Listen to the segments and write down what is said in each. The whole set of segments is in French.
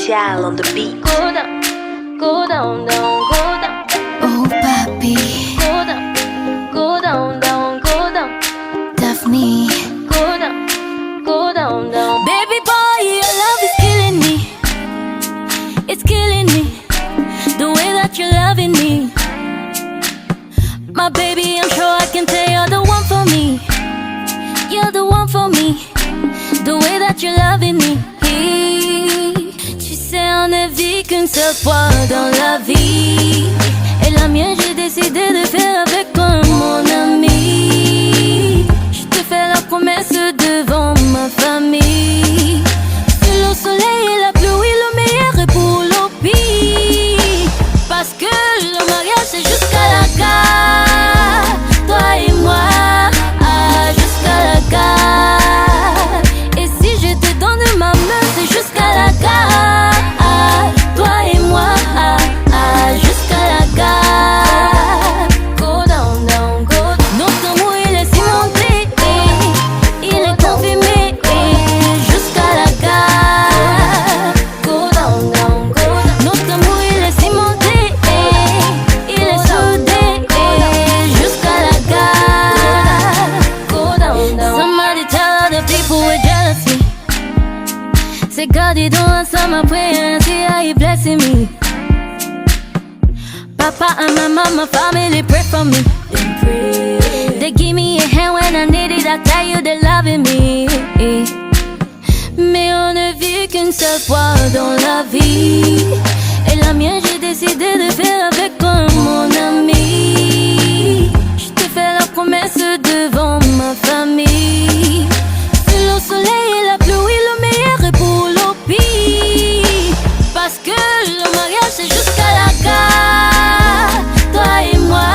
Martial on the beat. Go down, go down, down, go down. Oh, papi. Go down, go down, down, go down. Daphne. Go down, go down, down. Baby boy, your love is killing me. It's killing me. The way that you're loving me. My baby, I'm sure I can tell you're the one for me. You're the one for me. The way that you're loving me. Tu sais, on ne vit qu'une seule fois dans la vie. Et la mienne, j'ai décidé de faire avec toi, mon ami. Je te fais la promesse devant ma famille. Que le soleil et la pluie, le meilleur est pour le pire. Parce que le mariage, c'est jusqu'à la gare. Toi et moi, jusqu'à la gare. Et si je te donne ma main, c'est jusqu'à la gare. Toi et moi, jusqu'à la gare. Go down, down, go down. Notre amour, il est cimenté, il est confirmé, jusqu'à la gare. Go down, down, go down. Notre amour, il est cimenté, il est soudé, jusqu'à la gare. Go down, down. Somebody tell other people we're jealousy. Say God, you don't answer my prayer, see how you blessing me. Papa and my mama, family pray for me. They give me a hand when I need it, I tell you they're loving me. Mais on ne vit qu'une seule fois dans la vie. Et la mienne, j'ai décidé de faire avec toi, mon ami. Je te fais la promesse devant ma famille. Que le soleil et la pluie, le meilleur est pour le pire. Parce que le mariage, c'est jusqu'à la gare. Toi et moi,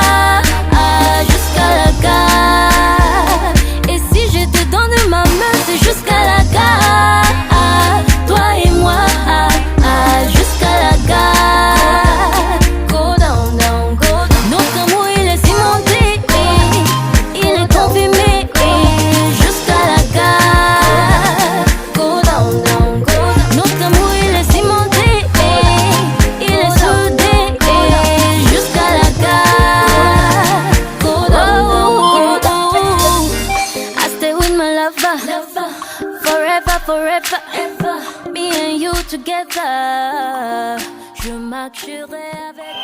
jusqu'à la gare. Et si je te donne ma main, c'est jusqu'à la gare. Toi et moi, jusqu'à la gare. Go down, down, go down. Notre amour, il est cimenté, il est confirmé, jusqu'à la gare. Go down, down, go down. Notre amour, il est cimenté, il est soudé, jusqu'à la gare. Go down, down, go down. I stay with my lover, forever, forever, ever. Me and you together. Je marcherai avec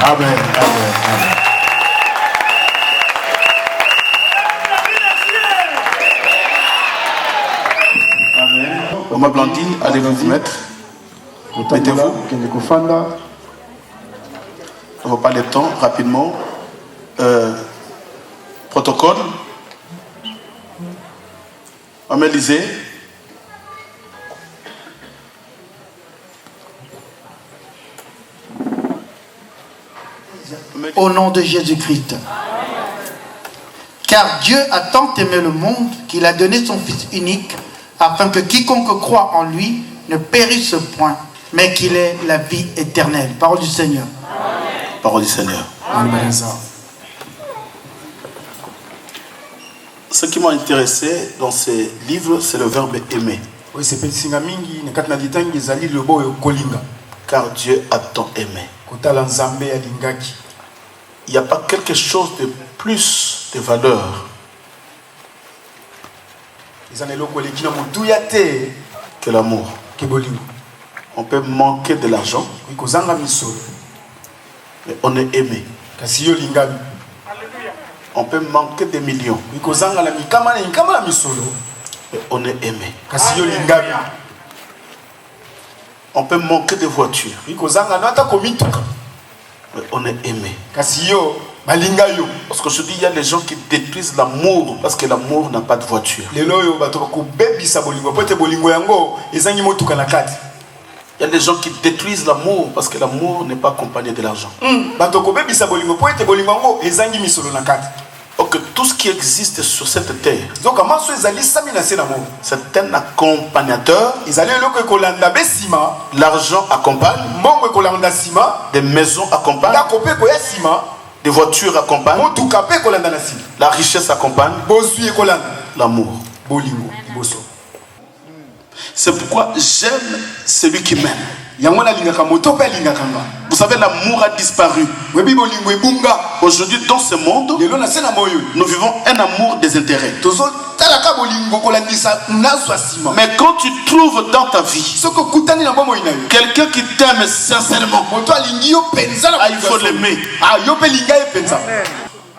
Amen, amen, amen. Maman Blandine, allez vous mettre. Mettez-vous. On va pas le temps, rapidement. Protocole. Maman Lisée. Au nom de Jésus-Christ. Car Dieu a tant aimé le monde qu'il a donné son Fils unique afin que quiconque croit en lui ne périsse point, mais qu'il ait la vie éternelle. Parole du Seigneur. Amen. Parole du Seigneur. Amen. Ce qui m'a intéressé dans ces livres, c'est le verbe aimer. Car Dieu a tant aimé. Il n'y a pas quelque chose de plus de valeur que l'amour. On peut manquer de l'argent, mais on est aimé. On peut manquer des millions, mais on est aimé. On peut manquer de voitures, mais on est aimé. Parce que je dis, il y a des gens qui détruisent l'amour parce que l'amour n'a pas de voiture. Il y a des gens qui détruisent l'amour parce que l'amour n'est pas accompagné de l'argent. que tout ce qui existe sur cette terre, donc amaso ezali sami na se na mo c'est un accompagnateur. ezali eloko ekolanda besima L'argent accompagne, mbongo ekolanda sima des maisons accompagnent, ndako mpe ekoya sima des voitures accompagnent, motuka mpe ekolanda na sima la richesse accompagne, bozwi ekolanda l'amour. bolingo liboso C'est pourquoi j'aime celui qui m'aime. yango nalingaka moto mpe alingaka nga Vous savez, l'amour a disparu. webi bolingo ebunga Aujourd'hui, dans ce monde, lelo na se na moyo nous vivons un amour des intérêts. tozotalaka bolingo kolandisa nazwa nsima Mais quand tu trouves dans ta vie soki okutani na bomoi na yo quelqu'un qui t'aime sincèrement, moto alingi yo mpenza na il faut l'aimer. yo mpe linga ye mpenza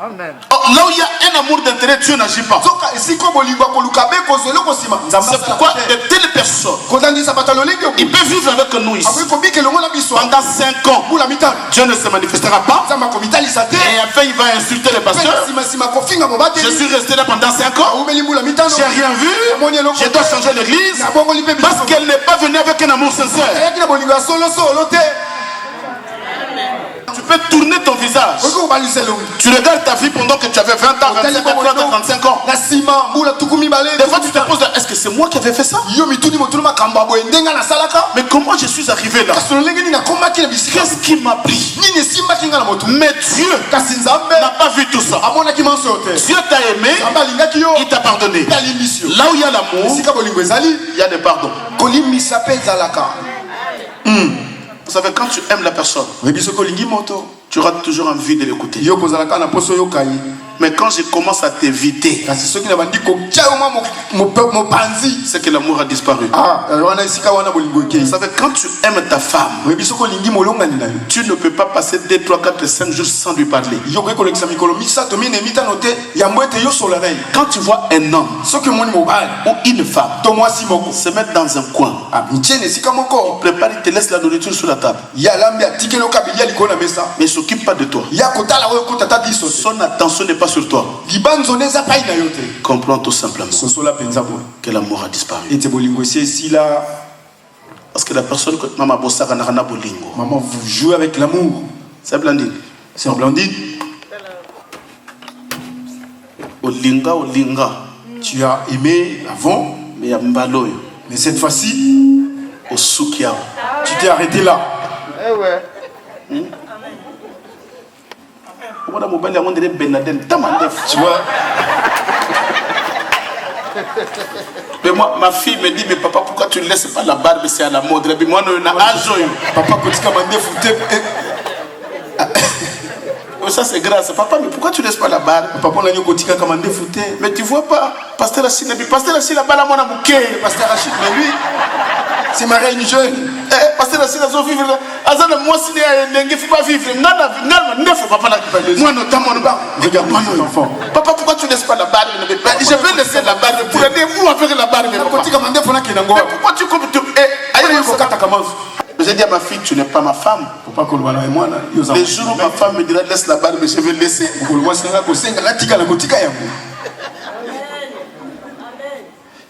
Oh, là où il y a un amour d'intérêt, Dieu n'agit pas. soka esiko bolingo akoluka be kozwa eloko nsima C'est pourquoi de telles personnes, kotangisa bato alolenge ils peuvent vivre avec nous ici. akoki kobika elongo na biso Pendant 5 ans, mbula mitano Dieu ne se manifestera pas. nzambe akomitalisa te Et après, il va insulter les mpe pasteurs. nsimasima kofinga Je mobateli suis resté là pendant 5 ans. aumeli mbula mitano J'ai rien vu. namoni eloko Je dois changer l'église. nabongoli mpe Parce qu'elle n'est pas venue avec un amour sincère. ayaki na bolingo ya solosolo te Tu peux tourner ton visage. okoki kobalisa elongi Tu regardes ta vie pendant que tu avais 20 ans, 25 ans, 30 ans, 35 ans. na nsima mbula tuku mibale Des fois, tu te poses, est-ce que c'est moi qui avais fait ça? yo mituni motuni makambo ya boye ndenge nasalaka Mais comment je suis arrivé là? kasi lolenge nini nakomaki na bisika Qu'est-ce qui m'a pris? nini esimbaki nga na motu Mais Dieu kasi nzambe n'a pas vu tout ça. amonaki manso yo te Dieu t'a aimé, nzambe alingaki yo il t'a pardonné. mpe alimbisi yo Là où il y a l'amour, esika bolingo ezali il y a des pardons. kolimbisa mpe ezalaka Vous savez, quand tu aimes la personne, oyebi soki olingi moto tu auras toujours envie de l'écouter. yo kozalaka na poso oyoka ye Mais quand je commence à t'éviter, kasi soki na bandi kotia yo mwa mopanzi c'est que l'amour a disparu. wana esika wana bolingo Vous ekei savez, quand tu aimes ta femme, oyebi soki olingi molongani na yo tu ne peux pas passer 2, 3, 4, 5 jours sans lui parler. yo koki kolekisa mikolo misato mine mitano te yambo ete yosola na ye Quand tu vois un homme soki omoni mobali ou une femme to mwasi moko se mettre dans un coin, mitiene esika moko prépare, il te laisse la nourriture sur la table, ye alambi atikeli okabilia likolo na mesa mais il ne s'occupe pas de toi. ya kotala oyo kotata biso te Son attention n'est pas sur toi. libanzono eza pai na yo te Comprends tout simplement sosola mpenza boye que l'amour a disparu. ete bolingo esi esila Parce que la personne que Maman Bossaka n'a rien à bolingo. maman vous jouez avec l'amour C'est Blandine. c'est en Blandine Olinga, Olinga. tu as aimé avant Mais ya mbaloyo. mais cette fois-ci Osukiao. tu t'es arrêté là Voilà, mon bel on dirait Ben Laden. tu vois Mais moi, ma fille me dit, mais papa, pourquoi tu ne laisses pas la barbe, c'est à la mode. Et puis moi, on a ajoyo. papa kotika mandefu te Ça, c'est grâce. Papa, mais pourquoi tu ne laisses pas la barbe? papa nani kotika mandefu te Mais tu vois pas, Pasteur Rachid, Pasteur Rachid, là-bas, là, mon bouquet. pasteur Rachid mais lui c'est ma reine jeune Pasteur Rachid, là, vivre là. Azana, moi, si il ne faut pas vivre. Ne fais pas la moi, notamment, regarde mon enfant papa, pourquoi tu ne laisses pas la barbe? Je vais laisser la barbe pour aider vous avec la barbe. kotika mandefu na kinango Mais pourquoi tu comptes tout? J'ai dit à ma fille, tu n'es pas ma femme. papa koloba na mwana yo za Les jours où ma femme me dira, laisse la barbe, je vais laisser. koloba singa kosenga latika na kotika yango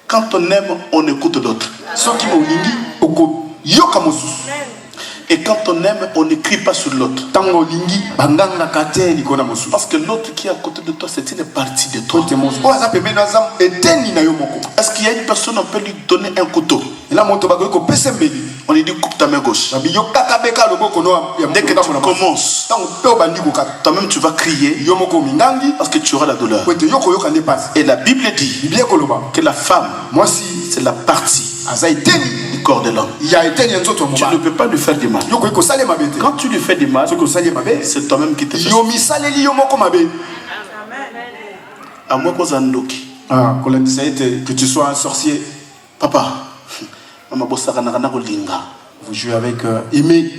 Quand on aime, on écoute d'autres. soki molingi okoyoka mosusu Et quand on aime, on ne crie pas sur l'autre. ntango olingi bangangaka te likolo na mosusu Parce que l'autre qui est à côté de toi, c'est une partie de toi. ote mosusu oyo aza pembeni aza eteni na yo moko Est-ce qu'il y a une personne, on peut lui donner un couteau? ela moto bakoki kopesa mbeli On lui dit, coupe ta main gauche. babi yo kaka beka loboko no ya Dès que tu commences, ntango mpe obandi kokaka toi-même tu vas crier yo moko omingangi parce que tu auras la douleur. po ete yo koyoka nde pasi Et la Bible dit biblia ekoloba que la femme, mwasi c'est la partie aza eteni du corps de l'homme. ya eteni ya nzoto ya Tu ne mobali peux pas lui faire du mal. yo koki kosala ye mabe te Quand tu lui fais du mal, soki osali ye mabe c'est toi-même qui te fais. yo misaleli yo moko mabe À moi, Kozandoki. kolandisa ete que tu sois un sorcier Papa, Maman Bossaka n'a rien à linga. vous jouez avec aimer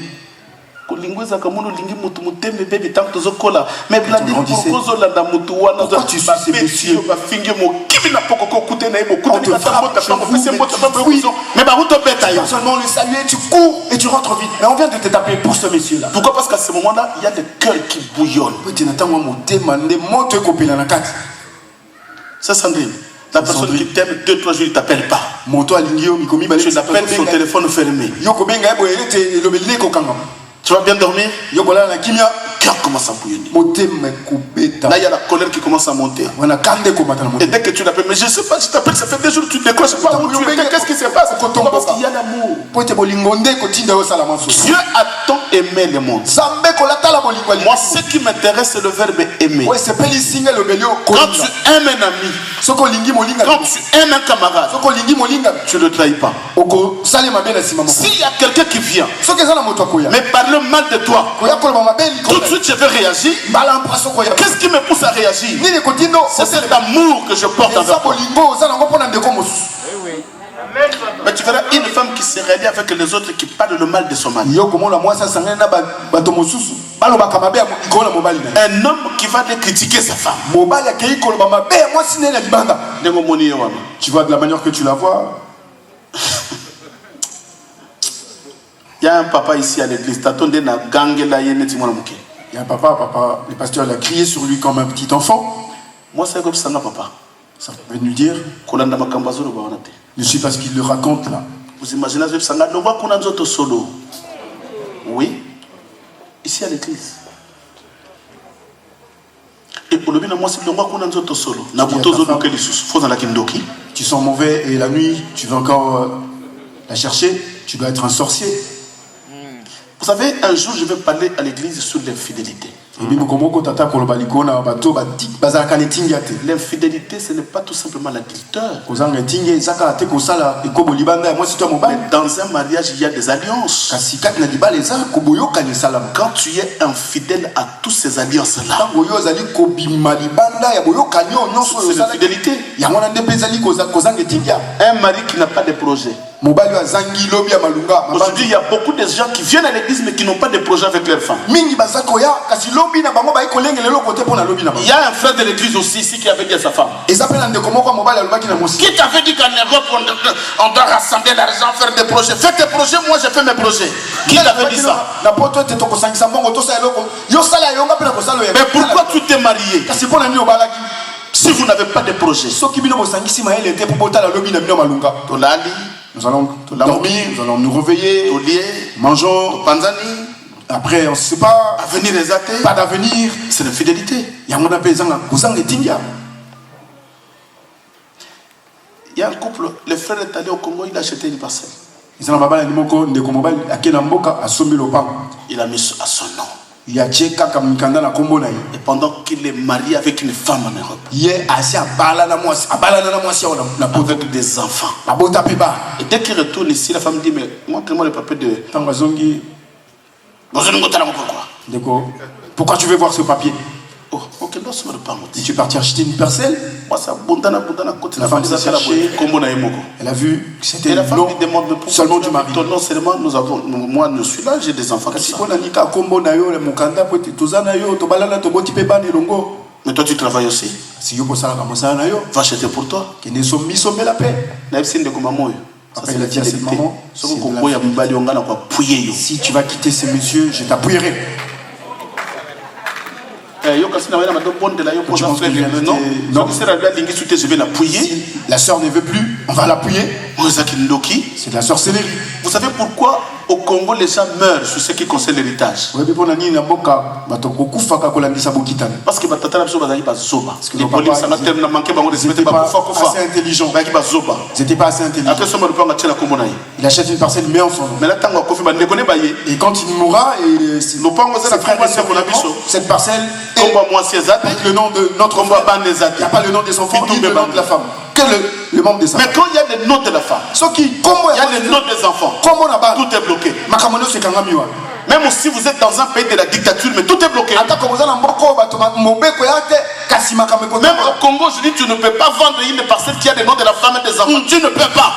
Kolingo ezaka mono lingi mutu mutembe bébé tant que zokola. Mais blandi grandissez. pour kozolanda mutu wana Pourquoi tu suis ces messieurs? ba fingi mo kimi na poko ko kute na ebo On kute te na frappe, mota je pas vous fait mets, mota tu pas fuis. mais ba roto beta yo. non seulement le saluer tu cours et tu rentres vite mais on vient de te taper pour ce monsieur là Pourquoi? Parce qu'à ce moment-là, il y a des cœurs qui bouillonnent. po ete na ntango ya motema nde moto ekopela na kati C'est Sandrine. La personne Sandrine. qui t'aime 2-3 jours, il t'appelle pas. moto alingi yo mikomi Tu l'appelles son téléphone fermé. yo kobenga ye boye ete elobeli ne ekokangama Tu vas bien dormir? yo kolala na kimia cœur commence à bouillonner. motema kubeta Là, il y a la colère qui commence à monter. wana kande komata na Et motema dès que tu l'appelles, mais je ne sais pas, je t'appelle, ça fait des jours que tu ne décroches pas où tu étais, qu'est-ce qui se passe? Pourquoi? Parce qu'il y a l'amour. po ete bolingo nde kotinda yo sala maso Dieu a tant aimé le monde. zambe kolatala bolingo Moi, ce qui m'intéresse, c'est le verbe aimer. ouais sepeli singa lobeli yo Quand tu aimes un ami, soko lingi molinga quand tu aimes un camarade, soko lingi molinga tu ne le trahis pas. oko salema be na sima moko S'il y a quelqu'un qui vient, soki eza na moto akoya mais parle mal de toi, koya koloba mabeli tout de suite je vais réagir. mbala mpraso koya Qu'est-ce qui me pousse à réagir? nini kotindo C'est cet amour que je porte eza envers toi. bolingo oza nango mpona ndeko mosusu Mais tu verras une femme qui se rallie avec les autres qui parle le mal de son mari. yo komona mwasi asangani na bato mosusu balobaka mabe ya likolo na mobali na ye Un homme qui va aller critiquer sa femme. mobali akei koloba mabe ya mwasi na ye na libanda Ndenge omoni ye wana. tu vois de la manière que tu la vois. Il y a un papa ici à l'église. Tatonde na gangela ye neti mwana muke. Il y a un papa, le pasteur il a crié sur lui comme un petit enfant. Moi c'est comme ça papa. Ça veut nous dire, Kolanda makambo azolo ba wana te. je suis parce qu'il le raconte là. Vous imaginez ce sanga longwa kuna nzoto solo. Oui. Ici à l'église. Et pour le bien moi c'est longwa kuna nzoto solo. Na butozo luke lisusu. Faut dans la kindoki. Tu sens mauvais et la nuit, tu veux encore la chercher, tu dois être un sorcier. Vous savez, un jour je vais parler à l'église sur l'infidélité. L'infidélité, ce n'est pas tout simplement l'adultère. Mais dans un mariage, il y a des alliances. Quand tu es infidèle à toutes ces alliances-là, c'est l'infidélité. Un mari qui n'a pas de projet. Aujourd'hui, il y a beaucoup de gens qui viennent à l'église mais qui n'ont pas de projet avec leur femme. Il y a un frère de l'église aussi ici qui avait dit à sa femme, qui t'avait dit qu'en Europe on doit rassembler l'argent, faire des projets. Fais tes projets, moi je fais mes projets. Qui t'avait dit ça? Mais pourquoi tu t'es marié si vous n'avez pas de projet? Nous allons dormir, nous allons nous réveiller, mangeons, après on ne sait pas, pas d'avenir, c'est l'infidélité. Il y a un couple, le frère est allé au Congo, il a acheté une parcelle. Il a mis à son nom. Et pendant qu'il est marié avec une femme en Europe, avec des enfants, et dès qu'il retourne ici, la femme dit, mais montre-moi le papier de... Pourquoi tu veux voir ce papier? Oh, ok, non, ça me parle. Et tu es parti acheter une parcelle? La femme s'est cherchée. Elle a vu que c'était le nom seulement du mari. Ton nom seulement, nous avons, moi je suis là, j'ai des enfants. Mais toi tu travailles aussi. Va acheter pour toi. Ça, c'est la vérité. Si tu vas quitter ce monsieur, je t'appuierai. Si la sœur ne veut plus, on va l'appuyer. C'est de la sorcellerie. Vous savez pourquoi au Congo les gens meurent sur ce qui concerne l'héritage? Parce que les polices n'étaient pas assez intelligents. Ils n'étaient pas assez intelligents. Il achète une parcelle, mais en son nom. Et quand il mourra, et ses frères et sœurs, cette parcelle avec le nom de notre frère. Il n'y a pas le nom des enfants, ni le nom de la femme. Que le membre de sa femme. Mais quand il y a le nom de la femme, il y a le nom des enfants, tout est bloqué. Même si vous êtes dans un pays de la dictature, mais tout est bloqué. Même au Congo, je dis, tu ne peux pas vendre une parcelle qui a le nom de la femme et des enfants. Tu ne peux pas.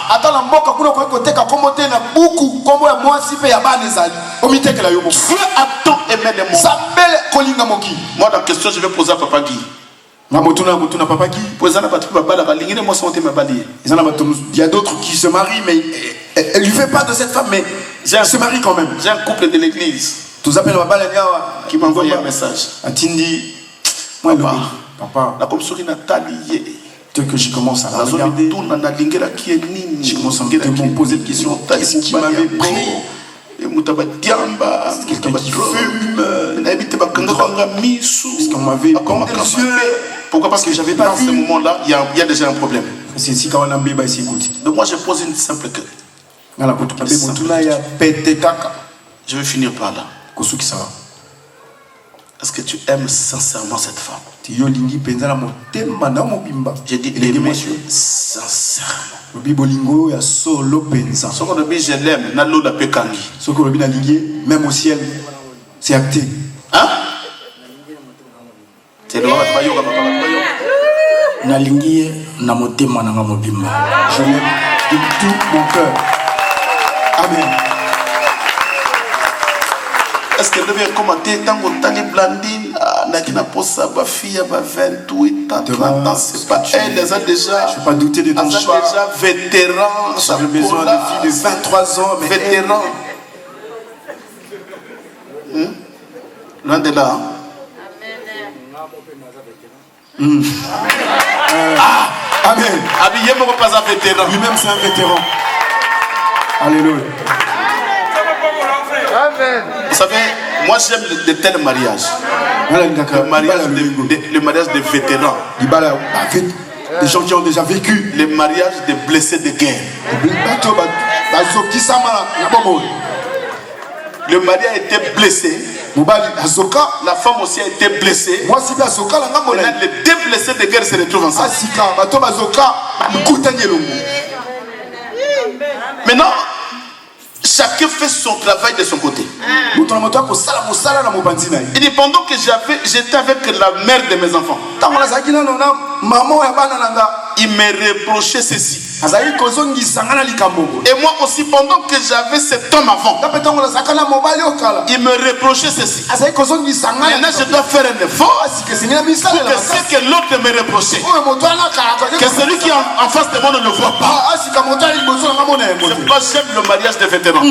Dieu a tant aimé les mondes. Moi, la question, je vais poser à Papa Guy. Il y a d'autres qui se marient, mais elle ne lui fait pas de cette femme, mais elle se marie quand même. J'ai un couple de l'église qui m'a envoyé un message. Papa, dès que je commence à la regarder, je commence à me poser des questions. Qu'est-ce qui m'avait pris? C'est quelqu'un qui fume, Puisqu'on m'avait bandé les yeux. Pourquoi? Parce que j'avais pas dans ce moment-là, il y a déjà un problème. C'est si quand on a bébé ici. Donc moi je pose une simple question. Je vais finir par là. Est-ce que tu aimes sincèrement cette femme? J'ai dit aimer sincèrement. Ce qu'on dit je l'aime, même au ciel, c'est acté. Hein? C'est le droit de je l'aime de tout mon cœur. Amen. Est-ce qu'elle devait commenter tant que Tani Blandine n'a pas sa fille à 28 ans, 30 ans, c'est pas elle, elle a déjà. Je ne vais pas douter de ton choix. Elle a déjà vétéran. J'ai besoin de filles de 23 ans, mais vétéran. Loin de là. Amen. Habillé pour pas un vétéran. Lui-même c'est un vétéran. Alléluia. Amen. Vous savez, moi j'aime de tels mariages. Le mariage des vétérans. Des gens qui ont déjà vécu. Les mariages des blessés de guerre. Le mari a été blessé. La femme aussi a été blessée. Les deux blessés de guerre se retrouvent ensemble. Maintenant, chacun fait son travail de son côté. Il dit pendant que j'étais avec la mère de mes enfants, il me reprochait ceci. Et moi aussi, pendant que j'avais cet homme avant, il me reprochait ceci. Maintenant, je dois faire un effort pour que ce que l'autre me reprochait, que celui qui est en face de moi ne le voit pas. C'est pourquoi j'aime le mariage des vétérans.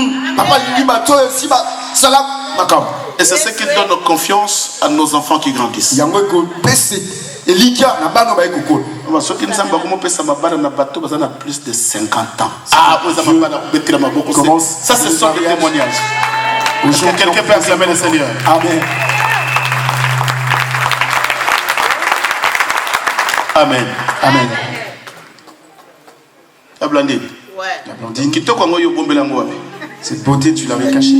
Et c'est ce qui donne confiance à nos enfants qui grandissent. Ceux qui nous ont plus de 50 ans. Ça, ce sont des témoignages. Est-ce que quelqu'un peut acclamer le Seigneur? Amen. Amen. Amen. La Blandine. Ouais. Cette beauté, tu l'avais cachée.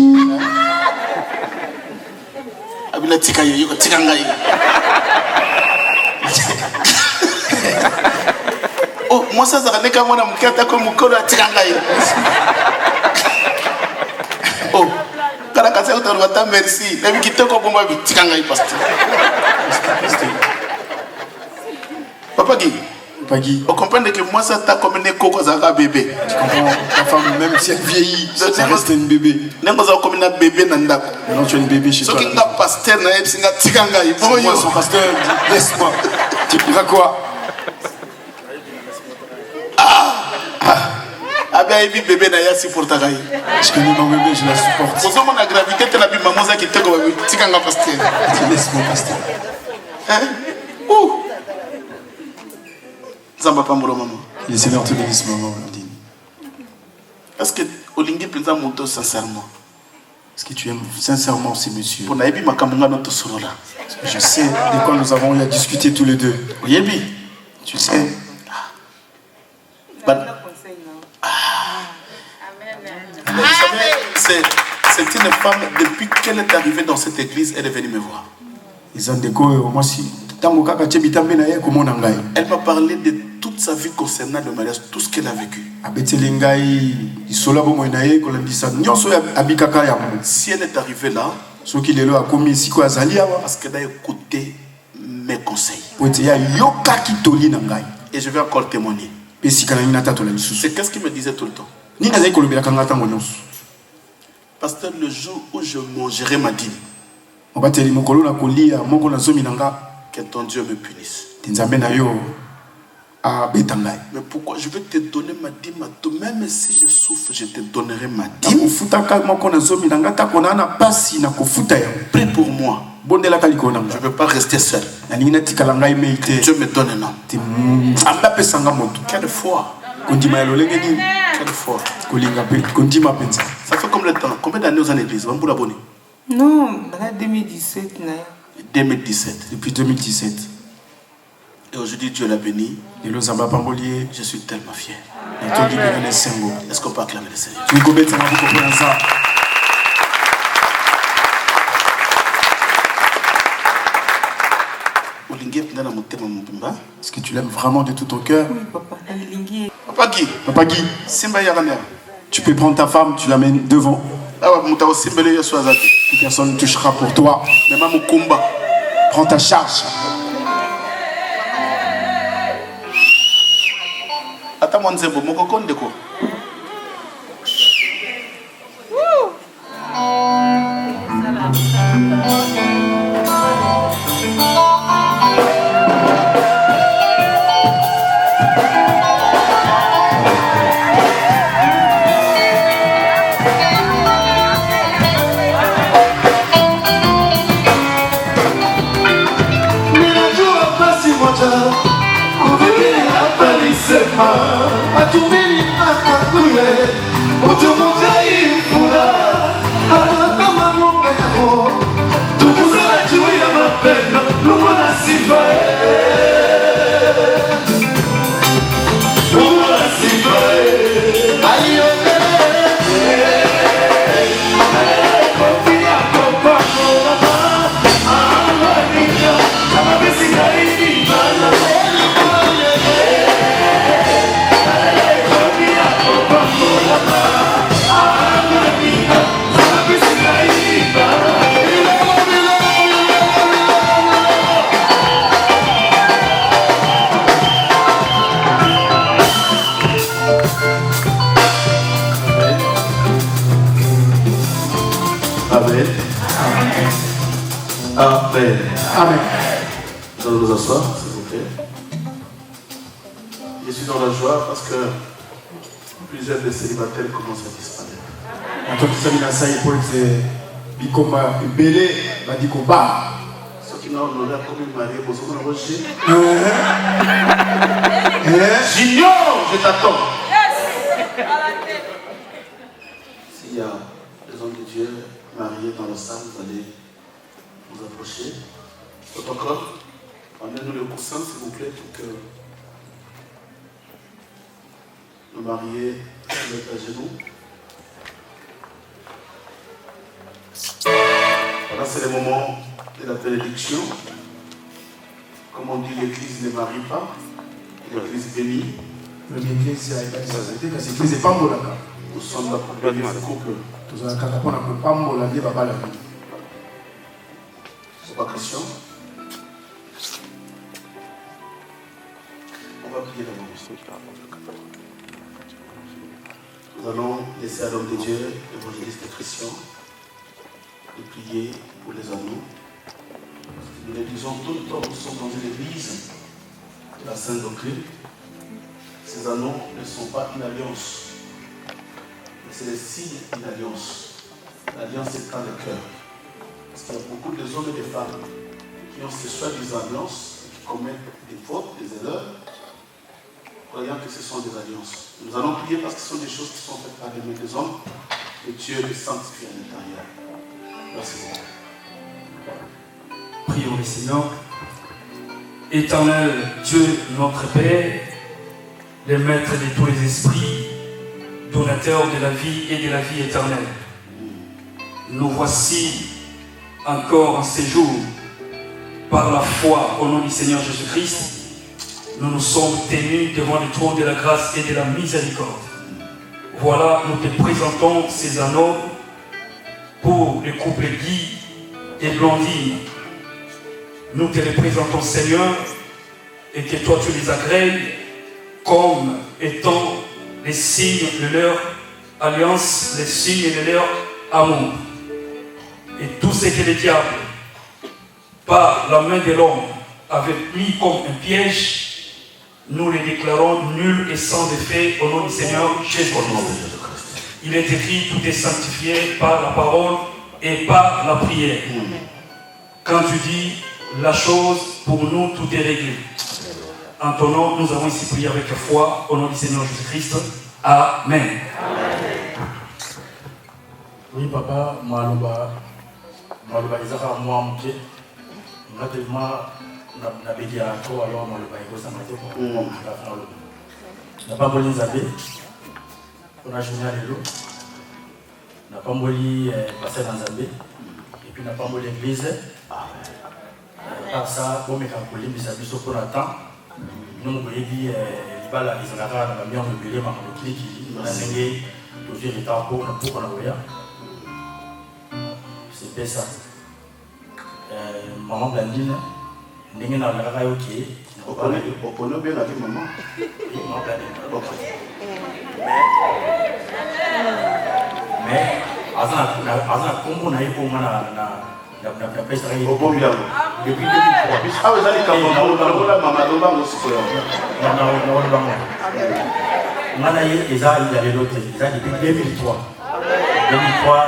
Oh, moi ça n'est qu'à moi comme Mukolo à Tirangaï. Oh, merci. La vie qui te comprend pas, Tirangaï, pasteur. Papa Guy. On comprend que moi ça t'a comme un écho quand ça a bébé. Tu comprends? La femme, même si elle vieillit, ça reste une bébé. N'est pas comme un bébé Nanda. Maintenant tu es une bébé chez toi. Ce qui est pasteur, c'est un Tirangaï. Moi, son pasteur, laisse-moi. Tu diras quoi? Bébé n'a pour ta gaille. Je connais mon bébé, je la supporte. Pour ça, la gravité, tu l'as vu, maman, qui te comme un pasteur. Tu laisses mon pasteur. Hein? Ouh! Zamba pas maman. Le Seigneur te bénisse, maman. Est-ce que Olingi Prinza Monto sincèrement? Est-ce que tu aimes sincèrement ces messieurs? Pour Naïbi Makamunga notre solo là. Je sais de quoi nous avons eu à discuter tous les deux. Oyebi, tu sais. C'est une femme, depuis qu'elle est arrivée dans cette église, elle est venue me voir. Elle m'a parlé de toute sa vie concernant le mariage, tout ce qu'elle a vécu. Si elle est arrivée là, parce qu'elle a écouté mes conseils. Et je vais encore témoigner. C'est qu'est-ce qu'il me disait tout le temps. Pasteur, le jour où je mangerai ma dîme, que ton Dieu me punisse. Mais pourquoi? Je vais te donner ma dîme à toi. Même si je souffre, je te donnerai ma dîme. Prie pour moi. Je ne veux pas rester seul. Dieu me donne un homme. Quelle foi. Quelle foi. Ça fait combien de temps? Combien d'années aux en église? Non, 2017. 2017. Depuis 2017. Et aujourd'hui, Dieu l'a béni. Je suis tellement fier. Est-ce qu'on peut acclamer le Seigneur? Est-ce que tu l'aimes vraiment de tout ton cœur? Oui, papa. Papa Guy. Tu peux prendre ta femme, tu l'amènes devant. Personne ne touchera pour toi. Prends ta charge. Amen. Nous allons nous asseoir, s'il vous plaît. Je suis dans la joie parce que plusieurs des célibataires commencent à disparaître. Ceux qui n'ont honoré comme une mariée, vous avez rejeté. J'ignore, je t'attends. S'il y a des hommes de Dieu mariés dans la salle, vous allez vous approcher. Protocole, amenez-nous le coussin, s'il vous plaît, pour que le marié se mette à genoux. Voilà, c'est le moment de la bénédiction. Comme on dit, l'église ne marie pas, l'église bénit. L'église n'est pas bonne. Nous sommes là pour bénir ce couple. C'est pas Christian. On va prier d'abord. Nous allons laisser à l'homme de Dieu, l'évangéliste Christian, de prier pour les anneaux. Nous les disons tout le temps, nous sommes dans une église de la Sainte Doctrine. Ces anneaux ne sont pas une alliance, mais c'est le signe d'une alliance. L'alliance est dans le cœur. Parce qu'il y a beaucoup d'hommes et de femmes qui ont ces soi-disant alliances, qui commettent des fautes, des erreurs, croyant que ce sont des alliances. Nous allons prier parce que ce sont des choses qui sont faites par les mains des hommes, et Dieu les sanctifie à l'intérieur. Merci beaucoup. Prions le Seigneur. Éternel Dieu, notre Père, le maître de tous les esprits, donateur de la vie et de la vie éternelle. Nous voici encore en séjour par la foi au nom du Seigneur Jésus-Christ. Nous nous sommes tenus devant le trône de la grâce et de la miséricorde. Voilà, nous te présentons ces anneaux pour le couple Guy et Blondine. Nous te les présentons, Seigneur, et que toi tu les agrèges comme étant les signes de leur alliance, les signes de leur amour. Et tout ce que le diable, par la main de l'homme, avait mis comme un piège, nous les déclarons nuls et sans effet au nom du Seigneur Jésus-Christ. Il est écrit, tout est sanctifié par la parole et par la prière. Quand tu dis la chose, pour nous, tout est réglé. En ton nom, nous avons ici prié avec foi au nom du Seigneur Jésus-Christ. Amen. Oui, papa, Maloba, Moi, le baïsara, moi, mon pied, on a tellement. On a béni à toi, alors moi, le baïgo, ça m'a été pour moi. On n'a pas volé les abbés. On a joué à l'élo. On n'a pas volé passer dans Zambé. Et puis on n'a pas volé l'église. Par ça, pour mes calculs, mais ça dit qu'on attend. Nous, on voyait les balles, ils ont la rare, on a mis en mobilé, on a cliqué, on a signé, tout le retard pour qu'on a voyé. C'était ça. Maman Blandine, n'est-ce pas la rare ok. On connaît bien la vie, maman. Maman Blandine, ok. Mais, à ça, comment on a eu pour moi la peste au bon bien. Depuis 2003. Ah, vous allez quand on a maman, on va aussi pour on a eu les arts, il y avait l'autre, ils ont depuis 2003. 2003,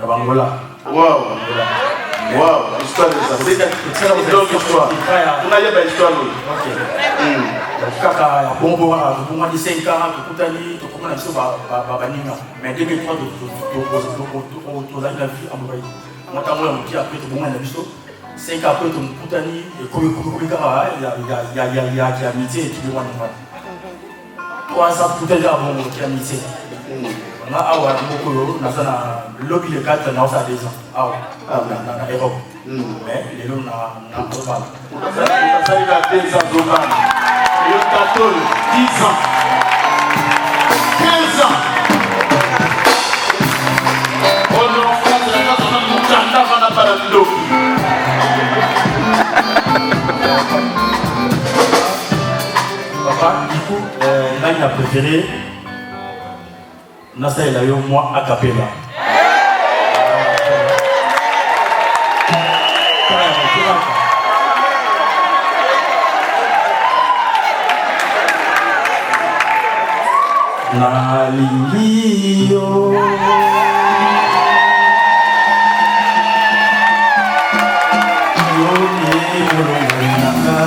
dans Bangola. Waouh! Waouh! L'histoire de ça. C'est une autre histoire. On a eu une histoire. Ok. Kaka bombo wana bombo di 5 ans tukutani tukuma biso baninga mais 2003 tozali na vie ambaye motango ya muki après tobonga na biso 5 ans après tukutani ekomi kaka ya amitié et tout wana 3 ans tukutani ya bombo ya amitié nga awa mokolo nazana lobby le 4 na osa 2 ans awa na Europe mais lelo na global ça il a 2 ans global. Le 14, 10 ans, 15 ans. On a fait la maison de Moukanda, on a pas de l'eau. Papa, du coup, là il a préféré. Nasa il a eu moi a cappella. Nalilio Yoni Mulunga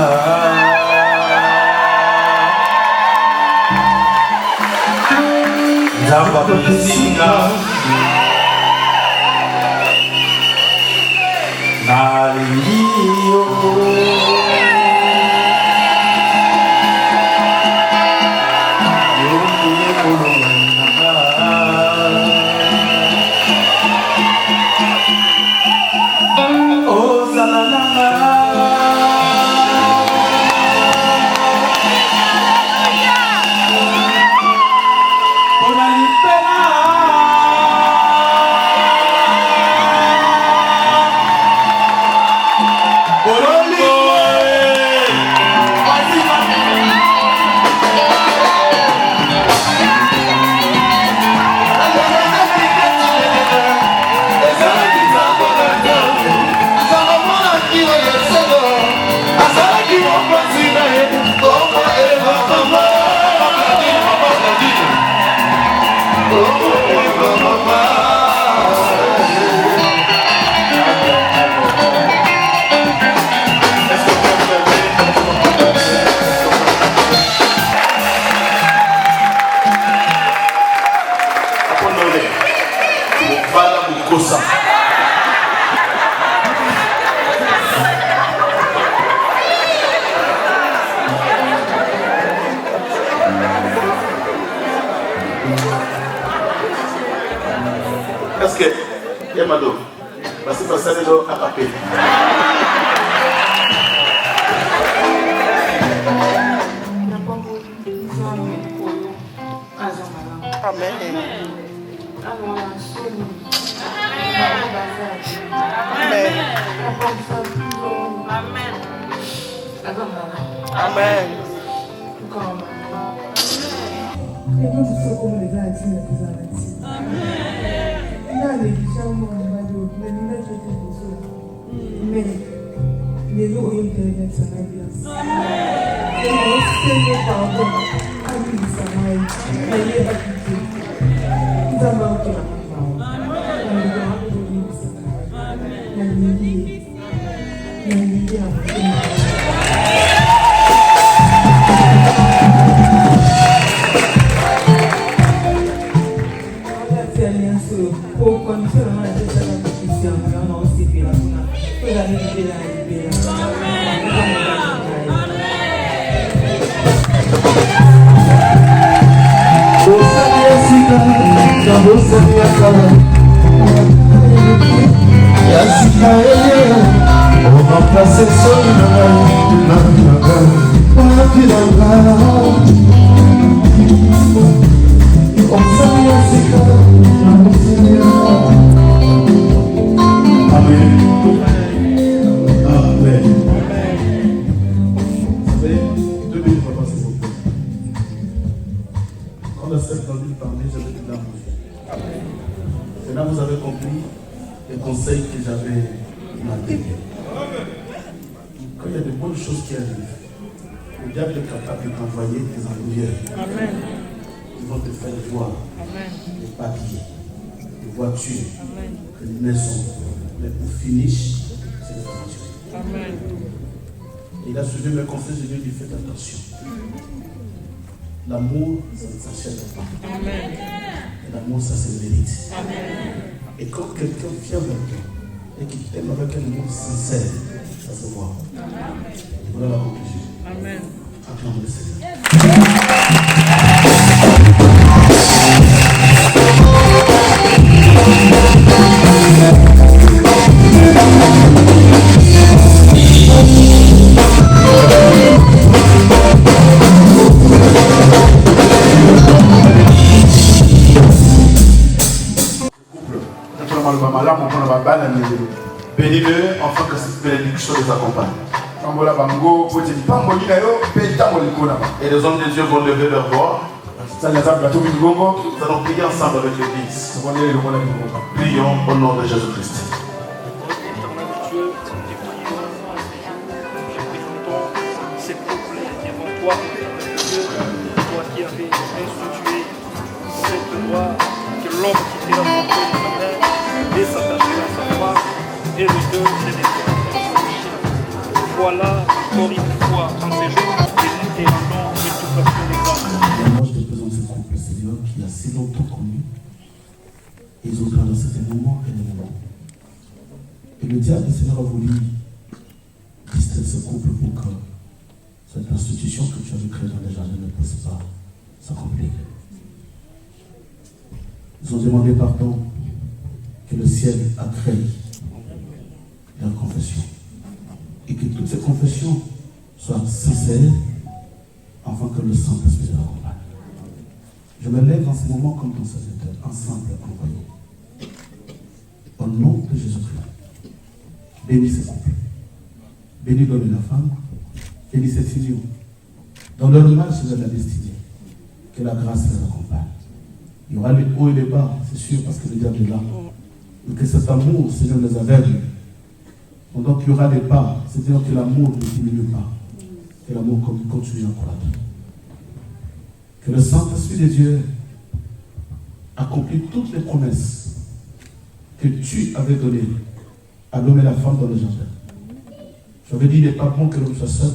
Zamba Bizinga Nalilio Est-ce que Yamado, c'est pas ça le à papier. Amen. Amen. Pour conditionner la gestion de la compétition, Maintenant, vous avez compris les conseils que j'avais demandés. Quand il y a de bonnes choses qui arrivent, le diable est capable de t'envoyer des embrouilles qui vont te faire voir des papiers, des voitures, des maisons. Mais pour finish, c'est les voitures. Il a suivi mes conseils, je lui ai dit faites attention. L'amour, ça ne s'achète pas. L'amour, ça se mérite. Et quand quelqu'un vient vers toi et qu'il t'aime avec un amour sincère, ça se voit. Voilà la conclusion. Amen. Acclamons le Seigneur. Bénis-le, enfin que cette bénédiction les accompagne. Et les hommes de Dieu vont lever leur voix. Nous allons prier ensemble avec l'Église. Prions au nom de Jésus-Christ. Ces peuples devant toi, Dieu, toi qui avais institué cette loi, que l'homme qui était là pour toi et s'attacher à sa femme et les deux s'élever. Voilà encore une fois en ces jours que nous te rendons et tout passion des grâces. Moi je te présente ce couple, Seigneur, qui a si longtemps connu. Ils ont traversé des moments et des moments. Et le diable, Seigneur, a voulu distraire ce couple pour que cette institution que tu avais créée dans les jardins ne puisse pas s'accomplir. Ils ont demandé pardon, que le ciel accueille leur confession. Et que toutes ces confessions soient sincères, afin que le Saint-Esprit les accompagne. Je me lève en ce moment comme ton serviteur, ensemble envoyés. Au nom de Jésus-Christ, bénis ce couple. Bénis l'homme et la femme. Bénis cette union. Dans leur marche vers la destinée, que la grâce les accompagne. Il y aura les hauts et les bas, c'est sûr, parce que le diable est là. Mais que cet amour, Seigneur, les aveugle. Pendant qu'il y aura des bas, c'est-à-dire que l'amour ne diminue pas. Que l'amour continue à croître. Que le Saint-Esprit de Dieu accomplisse toutes les promesses que tu avais données à l'homme et la femme dans le jardin. J'avais dit, il n'est pas bon que l'homme soit seul.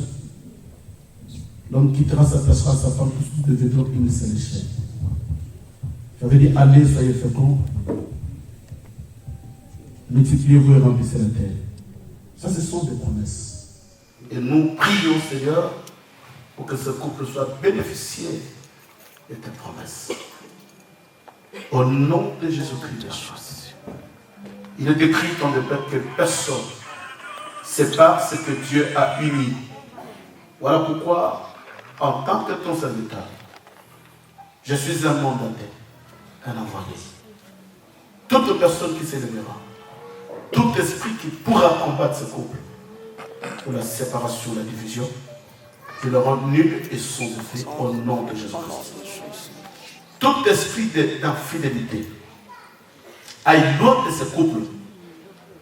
L'homme quittera, s'attachera à sa femme, tous les vêtements qui ne s'est léché. J'avais dit, allez, soyez féconds. Multipliez-vous et remplissez la terre. Ça, ce sont des promesses. Et nous prions, Seigneur, pour que ce couple soit bénéficié de tes promesses. Au nom de Jésus-Christ. Il est écrit dans le Père que personne ne sépare ce que Dieu a uni. Voilà pourquoi, en tant que ton serviteur, je suis un mandaté, un envoyé. Toute personne qui s'élèvera, tout esprit qui pourra combattre ce couple pour la séparation, la division, je le rends nul et sans effet au nom de Jésus-Christ. Tout esprit d'infidélité aille loin de ce couple.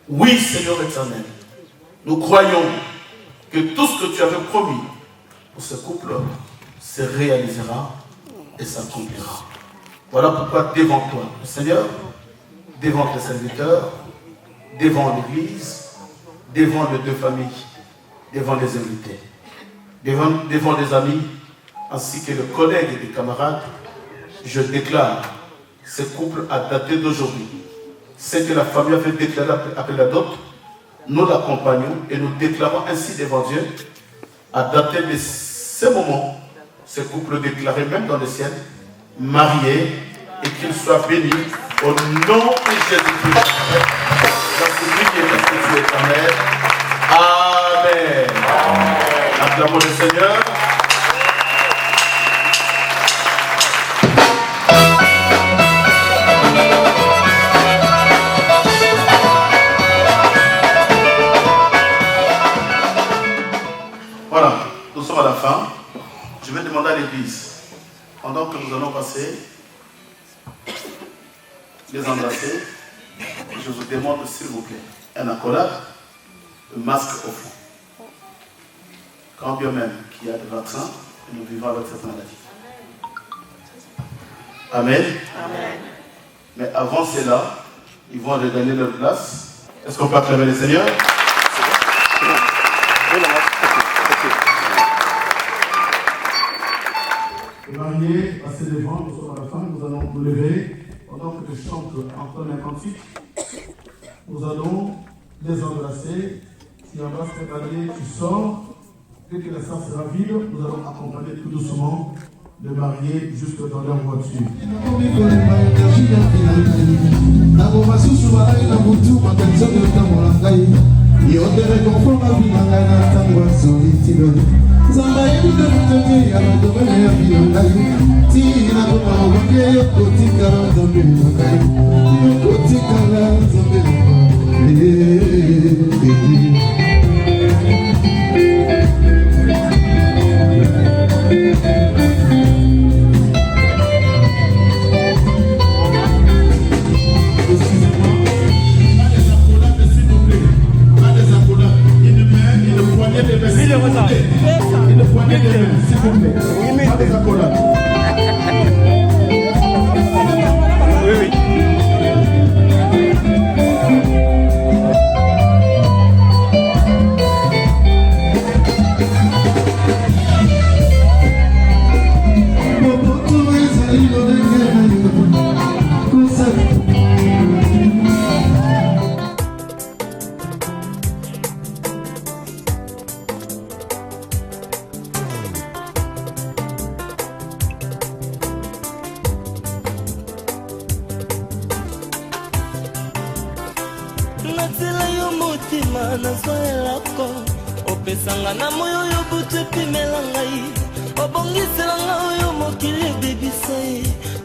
Oui, Seigneur éternel, nous croyons que tout ce que tu avais promis pour ce couple se réalisera et s'accomplira. Voilà pourquoi devant toi, Seigneur, devant tes serviteurs, devant l'Église, devant les deux familles, devant les invités, devant les amis, ainsi que les collègues et les camarades, je déclare ce couple a daté d'aujourd'hui. Ce que la famille avait déclaré après la dot, nous l'accompagnons et nous déclarons ainsi devant Dieu, à dater de ce moment, ce couple déclaré même dans le ciel, marié et qu'il soit béni au nom de Jésus-Christ. Merci qui est restitué éternel. Amen. Acclamons le Seigneur. Voilà, nous sommes à la fin. Je vais demander à l'église, pendant que nous allons passer, les embrasser, je vous demande s'il vous plaît, un accolade, un masque au fond. Quand bien même qu'il y a des vaccins, nous vivons avec cette maladie. Amen. Amen. Mais avant cela, ils vont regagner leur place. Est-ce qu'on peut acclamer le Seigneur? Les mariés, passez devant, nous sommes à la fin, nous allons nous lever. Pendant que je chante Antoine un cantique, nous allons les embrasser. Tu embrasses tes mariés, tu sors. Dès que la salle sera vide, nous allons accompagner tout doucement les mariés jusque dans leur voiture. Une poignée de main, s'il vous plaît. Pas des accolades. Oui, oui. opesanga na moyo yo butu epimela ngai obongisela ngai oyo mokili ebebisa ye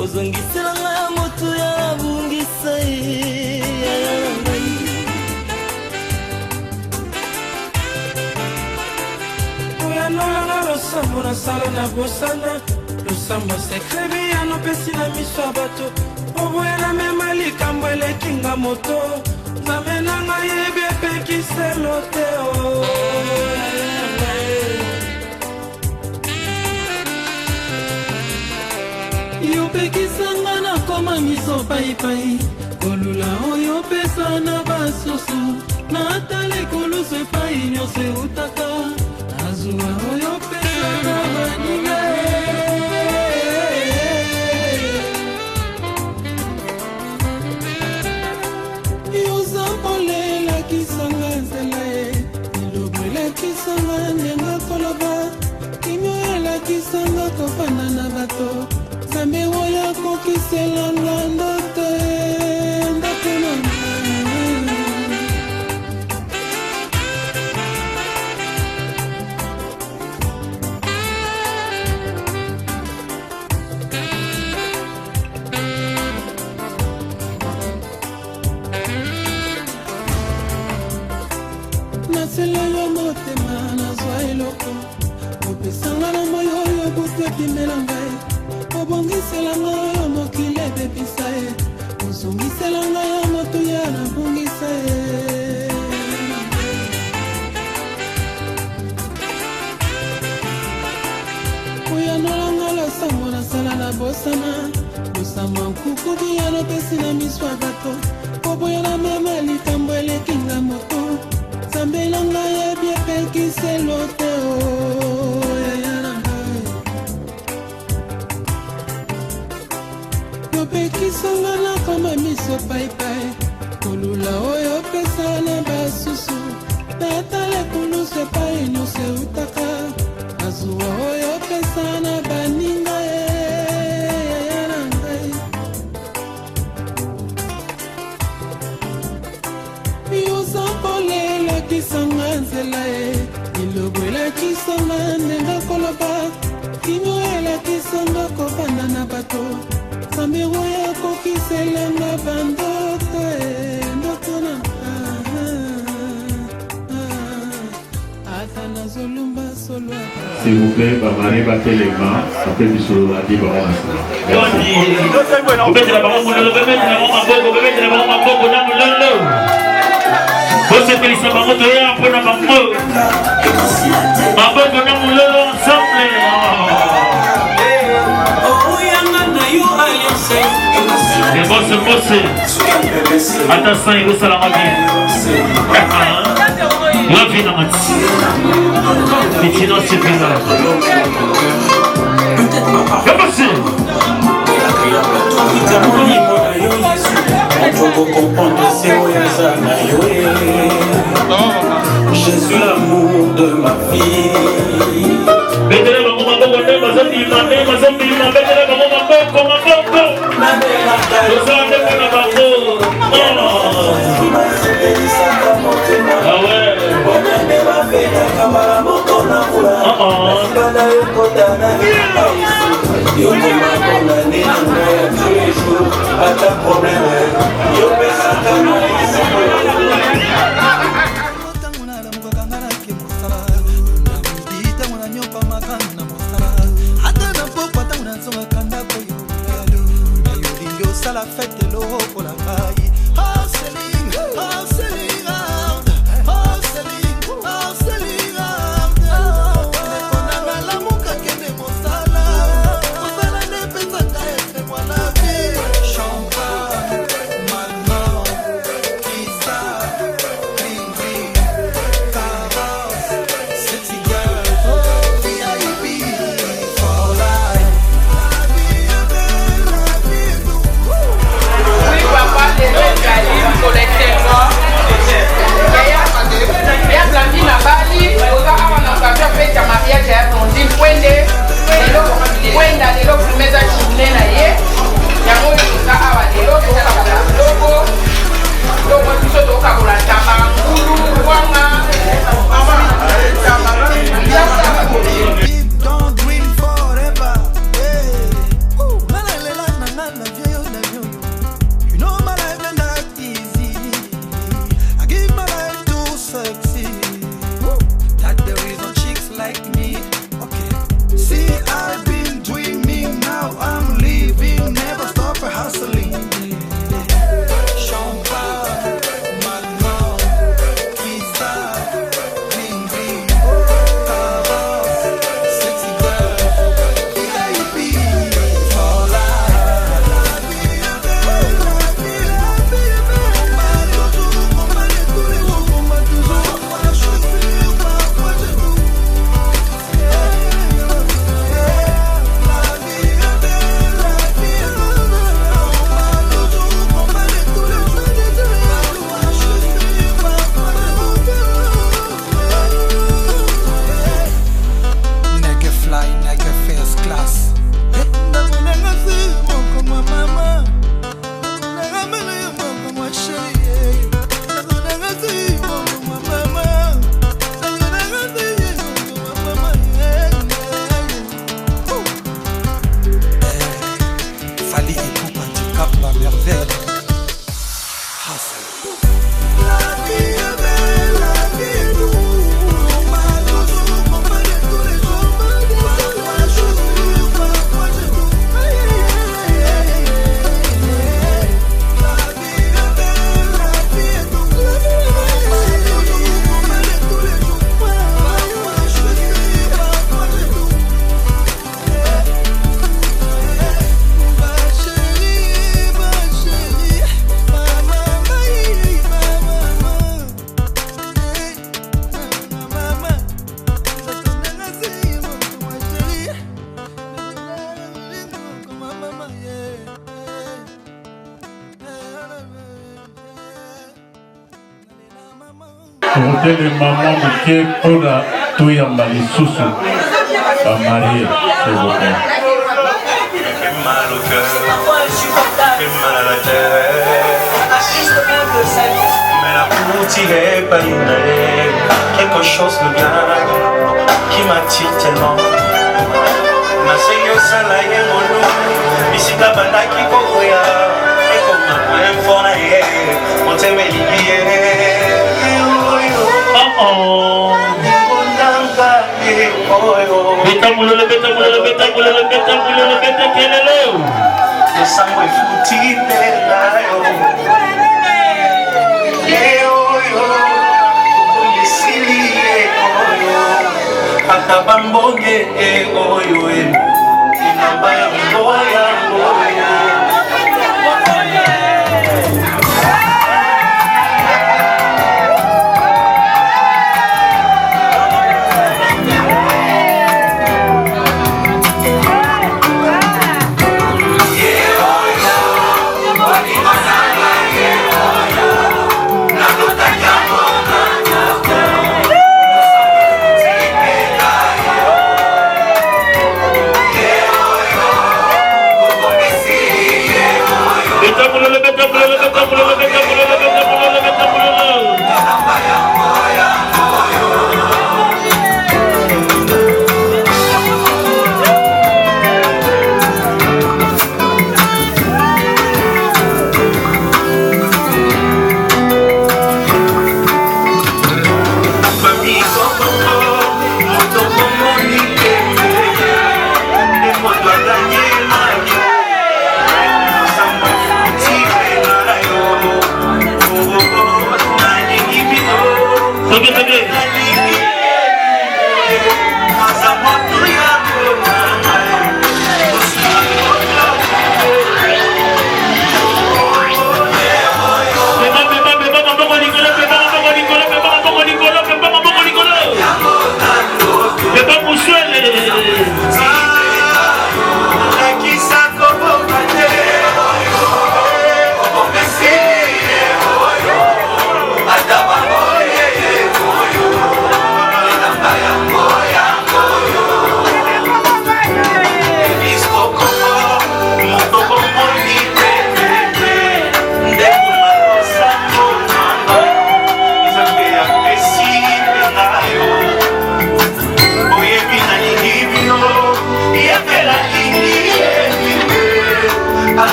ozongisela ngai ya motu ya nabungisa ye yaya na ngai oyanolanga losambo nasala na bosana losambo sekrebi yanopesi na miso ya bato oboyela mema likambo elekinga moto nzambe na ngai yebi epekiselo te yopekisanga na koma miso paipai kolula oyo pesa na basusu na atale kolusu epai nyonso eutaka azuwa oyo pesa na baninga yozambolelakisanga nzela ye lilobo elakisanga ndenga koloba kimio elakisanga kofanda na bato nzambe oyo akokiselanga ndoto ndoto nanga nasela yo motema nazwa eloko opesanga na moyo oyo butu epimela ngai obongisela ngai oyo mokili ebebisa ye ozongisela ngai ya moto ya nabungisa ye oyanolanga losambo nasala na bosana losambo nkukuki ya nopesi na miso ya bato oboyana mema likambo elekinga moto nzambe na ngai yebi epekiselo te yaya na ngai yopekisanga na koma miso paipai kolula oyo pesa na basusu natala kulusu epai nyonso eutaka azuwa oyo pesa na baninga yaya na ngai nzambero ya kokiselanga bandoto ndoto na ata nazolumba solo. S'il vous plaît, Bamari, battez les mains. Après, du solo, la vie va rentrer. Attention, il vous salama bien. La vie n'a pas de mais sinon c'est bizarre. C'est possible. Jésus l'amour de ma vie. La fête de l'eau pour la maille. Hustling, hustling hard, hustling, hustling hard. Konanga la muka kene mosala, mosala ne pensaka être moi la vie. Champagne, maintenant, Kisa, Green Green, Carrosse, Sexy Girl, VIP, for life. Côté de maman qui pour la touyamba les sous marié, s'il vous plaît. Mal au cœur, mal à la tête. Mais la poutre est pas une quelque chose de bien qui m'attire tellement. Ma seigneur, ça l'a mon nom, ici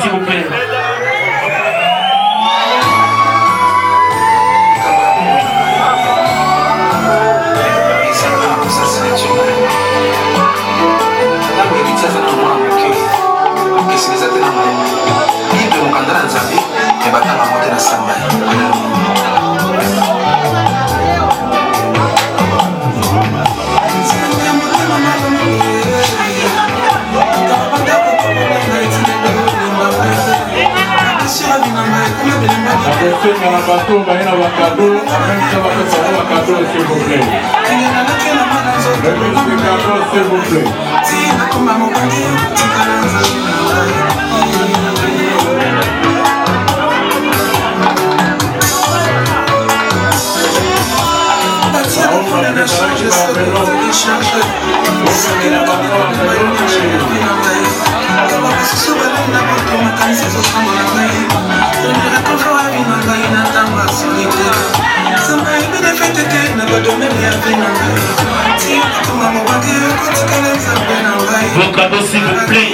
S'il vous plaît. akosenga na bato baye na bakado amemisa bakosala bakado s'il vous plaît. Remise des cadeaux s'il vous plaît. Vos cadeaux s'il vous plaît.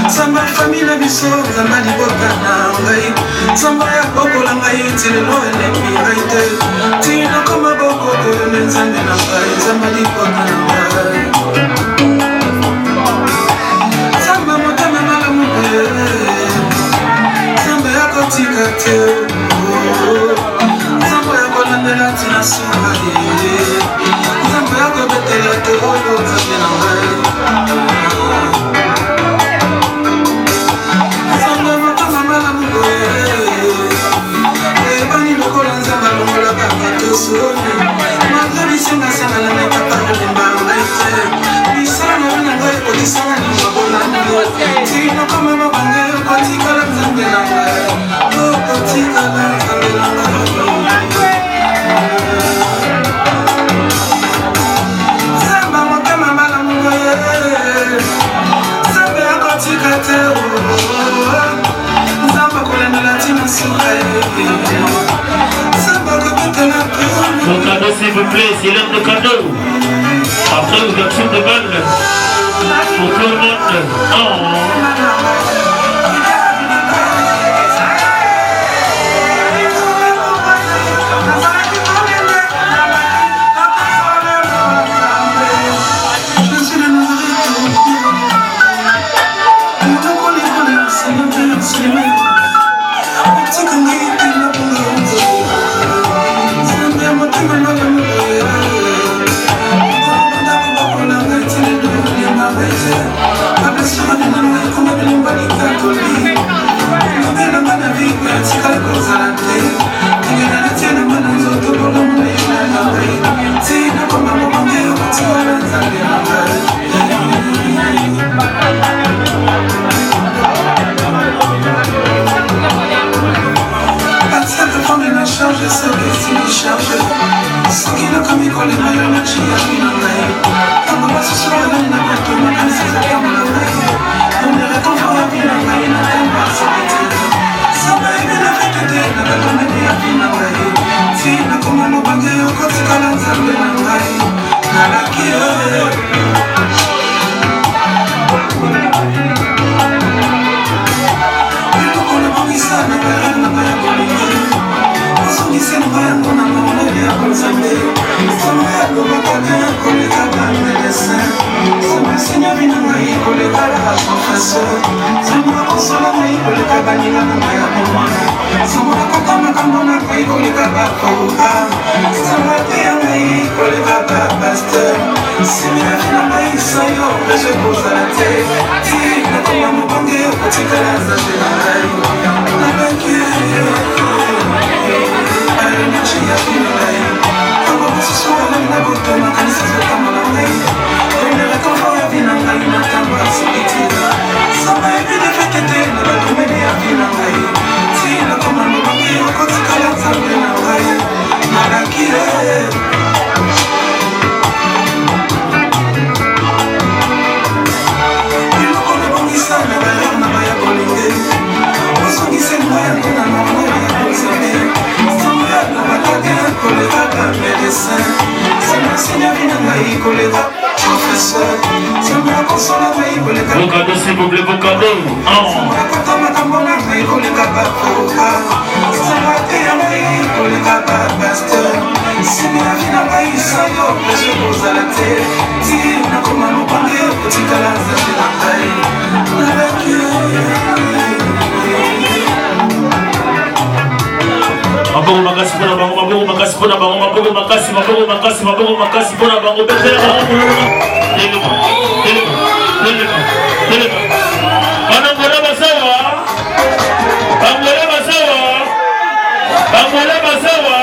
Samba famille biso zamba libota na ngai samba ya boko la ngai tilelo ene piraite tina koma boko ko nzambe na ngai zamba libota na ngai samba motama na mwe samba ya kotika te samba ya kolandela tina samba samba ya kobetela te nzambe na ngai Vos cadeaux s'il vous plaît, c'est l'heure de cadeaux. Après aux actions de balle, pour tout le monde. Oh. Pasteur, c'est Vos cadeaux, s'il vous plaît, vos cadeaux. Maboko makasi pona bango, maboko makasi pona bango, maboko makasi, maboko makasi, maboko makasi pona bango. Banangole basawa, bangole basawa, bangole basawa.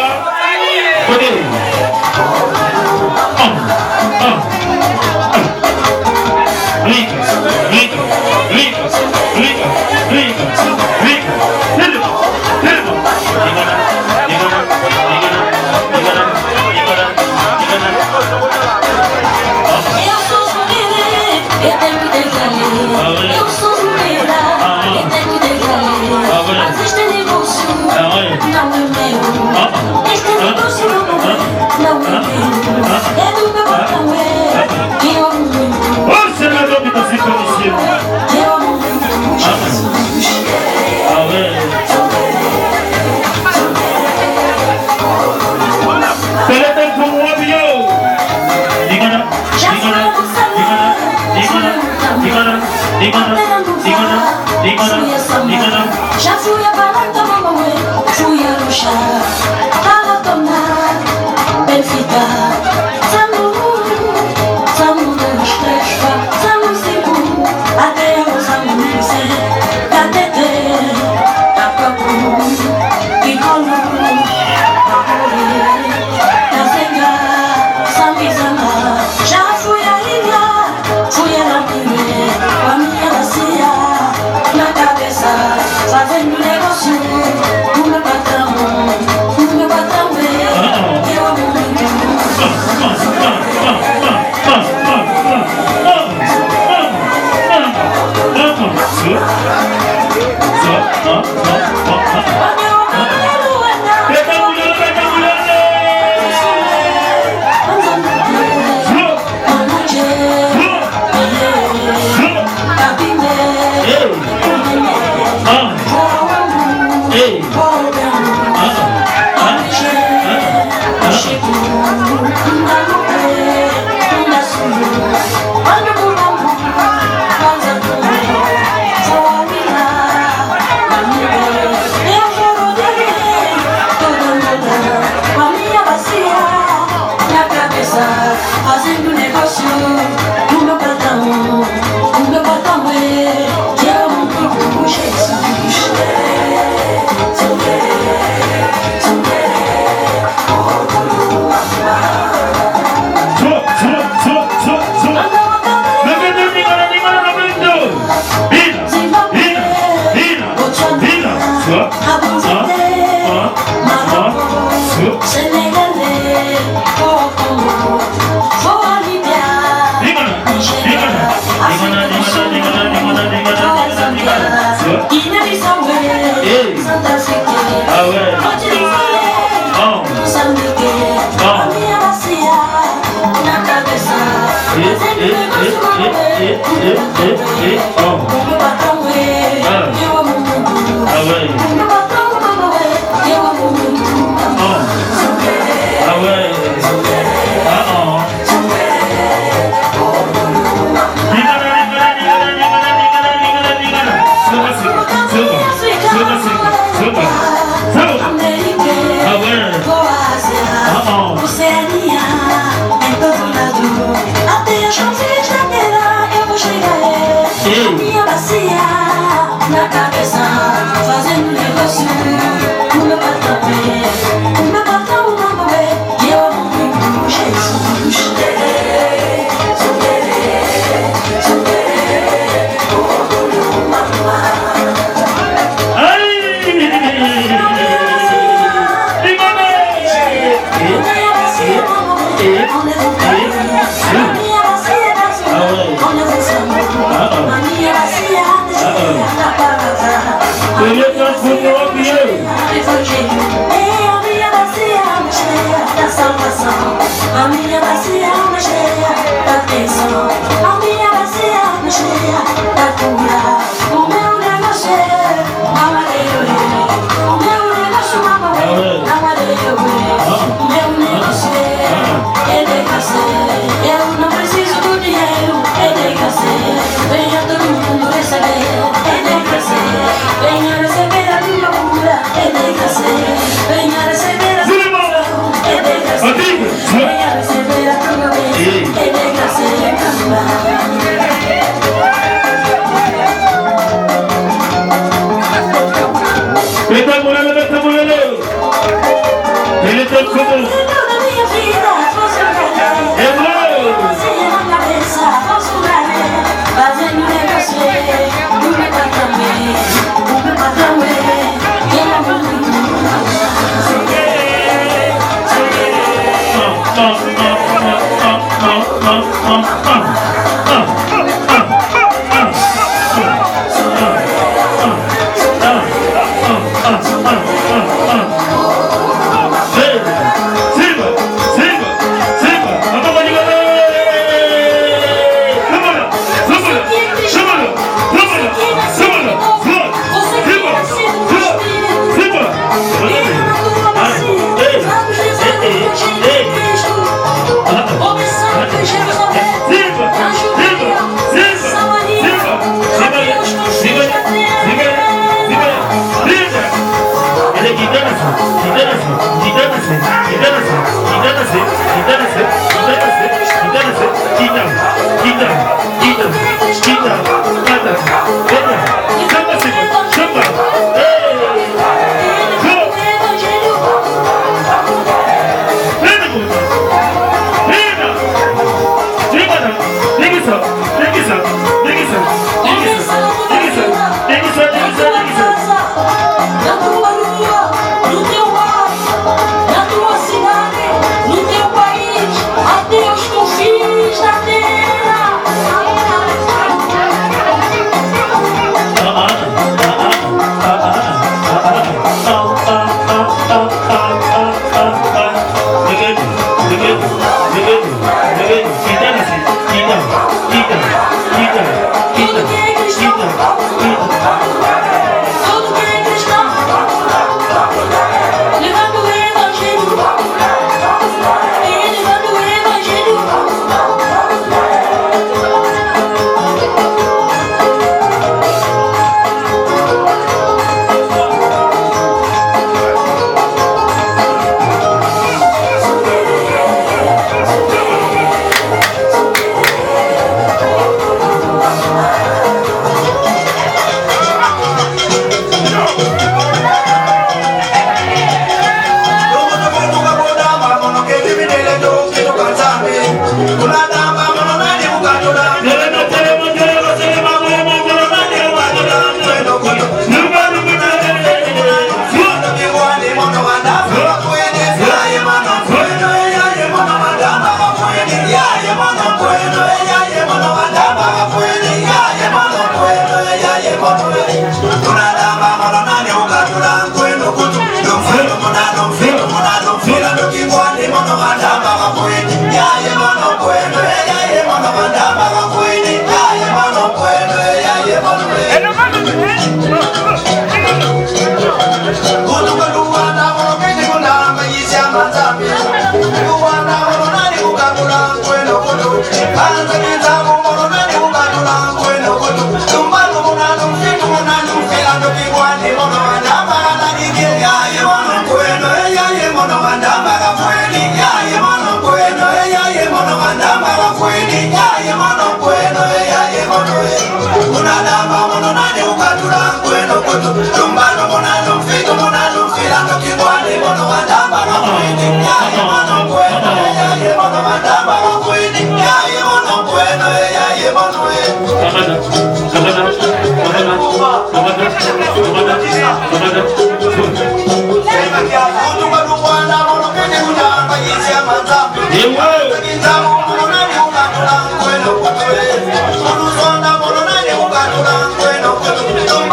Bueno,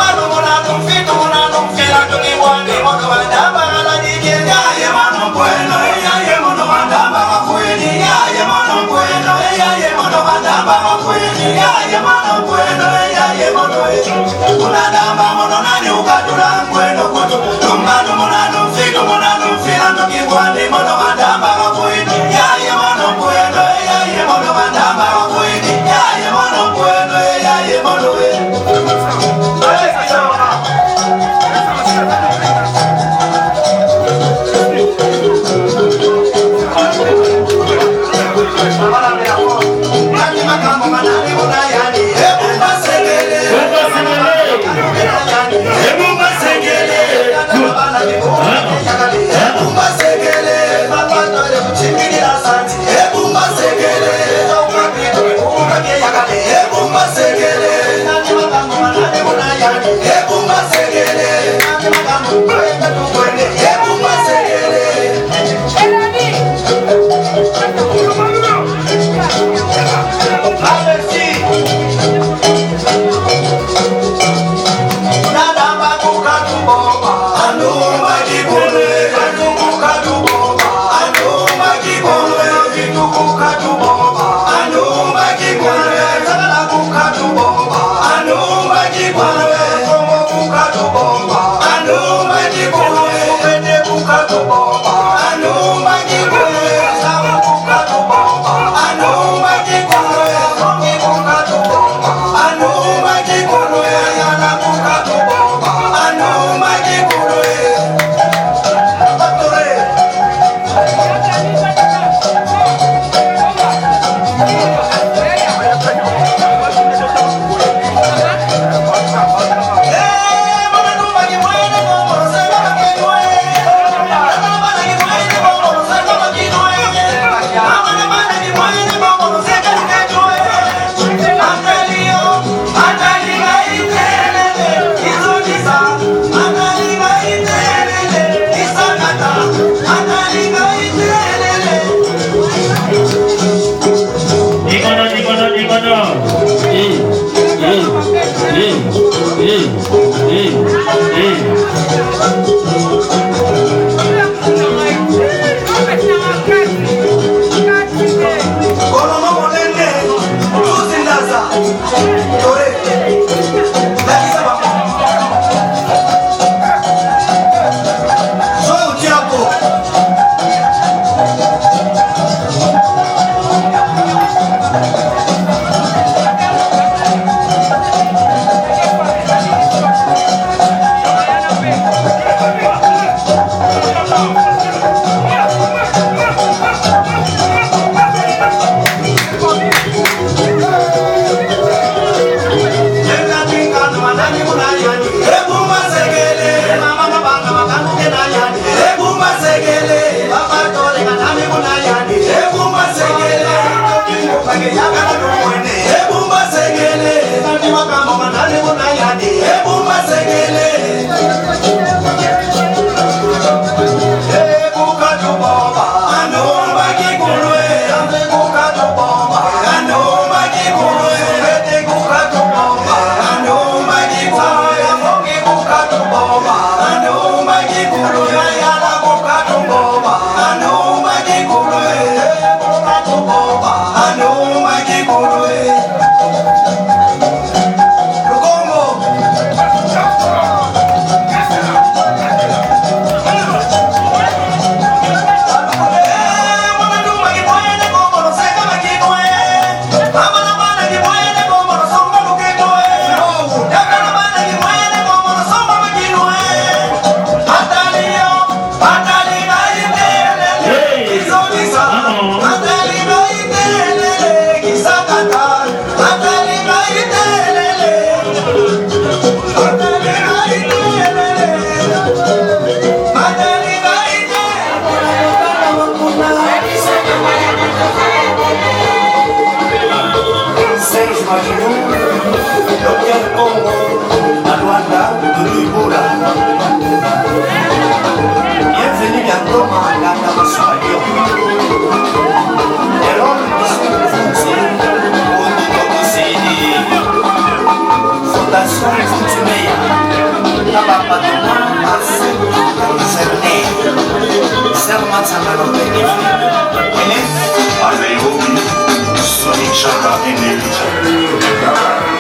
Sonic Chaka and Melita.